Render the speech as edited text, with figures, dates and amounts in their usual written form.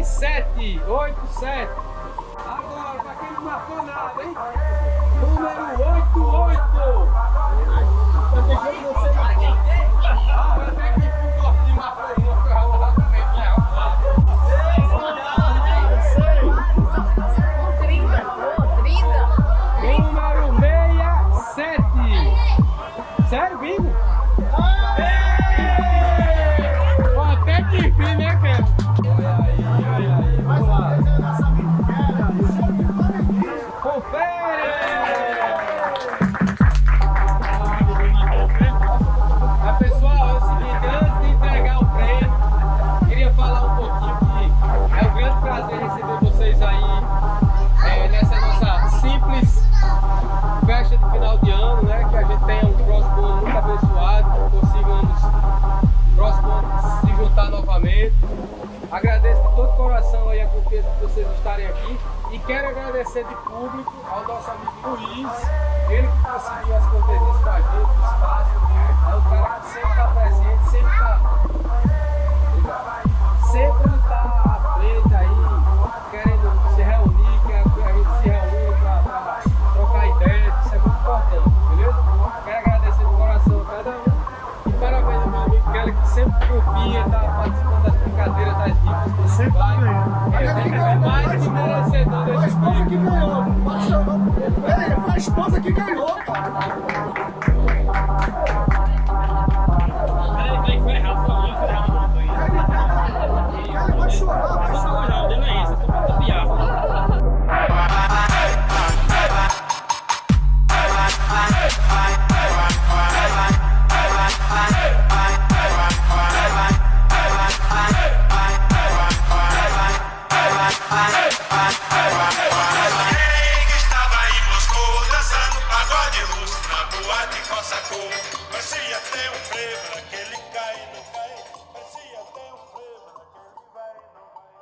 87. Agora, pra quem não marcou nada, hein? Número 88. Até que o cortinho marcou uma lá também. 30. Número 67. Sério, vivo? Até que enfim, né, cara? Olha aí. Vamos lá. Confere! Pessoal, é o seguinte, antes de entregar o prêmio, queria falar um pouquinho que é um grande prazer receber vocês aí nessa nossa simples festa de final de ano, né? Que a gente tenha um próximo ano muito abençoado, que consigamos no próximo ano se juntar novamente. Agradeço de todo o coração aí a confiança de vocês estarem aqui e quero agradecer de público ao nosso amigo Luiz, ele que conseguiu as cortesias com a gente, o espaço, é um cara que sempre está presente, sempre está à frente aí, querendo se reunir, que a gente se reúne para trocar ideias, isso é muito importante, beleza? Quero agradecer de coração a cada um e parabéns ao meu amigo Kelly, que sempre confia, está participando das brincadeiras, das dicas, do sempre vai. É mais que merecedor desse esposa que ganhou. Peraí, foi a esposa que ganhou, cara. Peraí, foi errado, foi errado. Cara, vai chorar, vai chorar. Não, deu isso, tô pra copiar. Parecia ter um frevo naquele caído.